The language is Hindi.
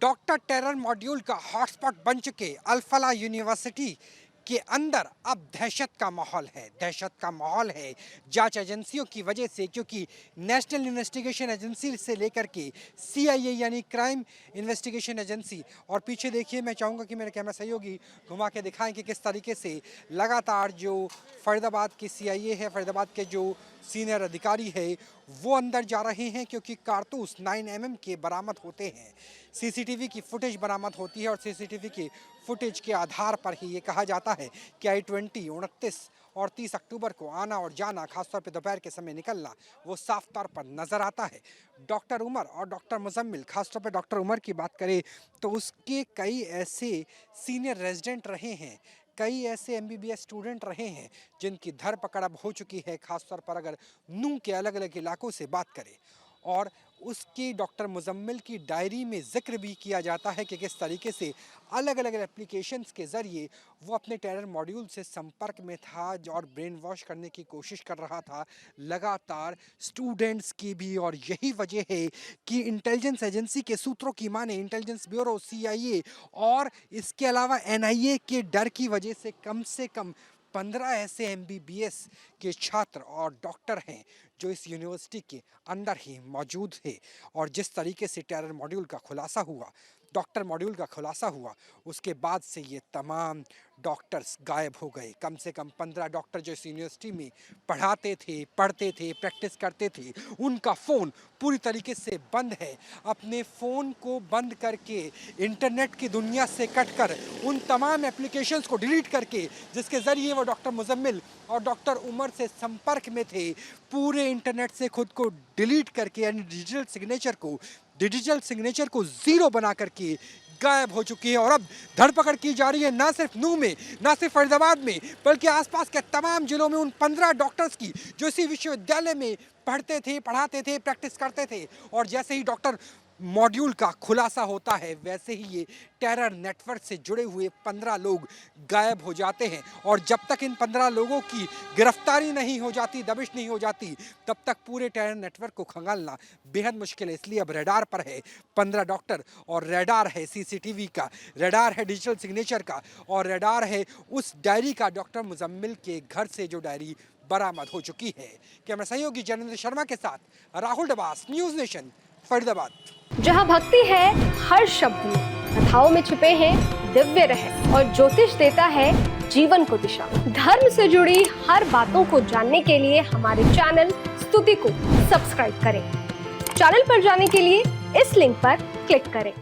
डॉक्टर टेरर मॉड्यूल का हॉटस्पॉट बन चुके अल-फलाह यूनिवर्सिटी के अंदर अब दहशत का माहौल है। दहशत का माहौल है जांच एजेंसियों की वजह से, क्योंकि नेशनल इन्वेस्टिगेशन एजेंसी से लेकर के सीआईए यानी क्राइम इन्वेस्टिगेशन एजेंसी, और पीछे देखिए, मैं चाहूँगा कि मेरे कैमरा सहयोगी घुमा के दिखाएं कि किस तरीके से लगातार जो फरीदाबाद की सीआईए है, फरीदाबाद के जो सीनियर अधिकारी है वो अंदर जा रहे हैं, क्योंकि कारतूस 9mm के बरामद होते हैं। सीसीटीवी की फुटेज बरामद होती है और सीसीटीवी की फुटेज के आधार पर ही ये कहा जाता है कि I-20 29 और 30 अक्टूबर को आना और जाना, खासतौर पर दोपहर के समय निकलना, वो साफ तौर पर नजर आता है। डॉक्टर उमर और डॉक्टर मुजम्मिल, खासतौर पर डॉक्टर उमर की बात करें तो उसके कई ऐसे सीनियर रेजिडेंट रहे हैं, कई ऐसे MBBS स्टूडेंट रहे हैं जिनकी धरपकड़ अब हो चुकी है, खासतौर पर अगर नूंह के अलग अलग इलाकों से बात करें। और उसकी डॉक्टर मुजम्मिल की डायरी में जिक्र भी किया जाता है कि किस तरीके से अलग अलग एप्लीकेशंस के ज़रिए वो अपने टेरर मॉड्यूल से संपर्क में था और ब्रेन वॉश करने की कोशिश कर रहा था लगातार स्टूडेंट्स की भी। और यही वजह है कि इंटेलिजेंस एजेंसी के सूत्रों की माने, इंटेलिजेंस ब्यूरो CIA और इसके अलावा NIA के डर की वजह से कम 15 ऐसे MBBS के छात्र और डॉक्टर हैं जो इस यूनिवर्सिटी के अंदर ही मौजूद है। और जिस तरीके से टेरर मॉड्यूल का खुलासा हुआ, डॉक्टर मॉड्यूल का खुलासा हुआ, उसके बाद से ये तमाम डॉक्टर्स गायब हो गए। कम से कम 15 डॉक्टर जो इस यूनिवर्सिटी में पढ़ाते थे, पढ़ते थे, प्रैक्टिस करते थे, उनका फ़ोन पूरी तरीके से बंद है। अपने फ़ोन को बंद करके इंटरनेट की दुनिया से कटकर उन तमाम एप्लीकेशंस को डिलीट करके जिसके ज़रिए वो डॉक्टर मुजम्मिल और डॉक्टर उमर से संपर्क में थे, पूरे इंटरनेट से खुद को डिलीट करके, यानी डिजिटल सिग्नेचर को ज़ीरो बना करके गायब हो चुकी है। और अब धरपकड़ की जा रही है ना सिर्फ नूंह में, ना सिर्फ फरीदाबाद में, बल्कि आसपास के तमाम जिलों में उन 15 डॉक्टर्स की जो इसी विश्वविद्यालय में पढ़ते थे, पढ़ाते थे, प्रैक्टिस करते थे। और जैसे ही डॉक्टर मॉड्यूल का खुलासा होता है, वैसे ही ये टेरर नेटवर्क से जुड़े हुए 15 लोग गायब हो जाते हैं। और जब तक इन 15 लोगों की गिरफ्तारी नहीं हो जाती, दबिश नहीं हो जाती, तब तक पूरे टेरर नेटवर्क को खंगालना बेहद मुश्किल है। इसलिए अब रेडार पर है 15 डॉक्टर, और रेडार है CCTV का, रेडार है डिजिटल सिग्नेचर का, और रेडार है उस डायरी का, डॉक्टर मुजम्मिल के घर से जो डायरी बरामद हो चुकी है। कैमरा सहयोगी जनेंद्र शर्मा के साथ राहुल डबास, न्यूज़ नेशन, फरीदाबाद। जहाँ भक्ति है हर शब्द में, कथाओं में छिपे हैं दिव्य रहस्य, और ज्योतिष देता है जीवन को दिशा। धर्म से जुड़ी हर बातों को जानने के लिए हमारे चैनल स्तुति को सब्सक्राइब करें। चैनल पर जाने के लिए इस लिंक पर क्लिक करें।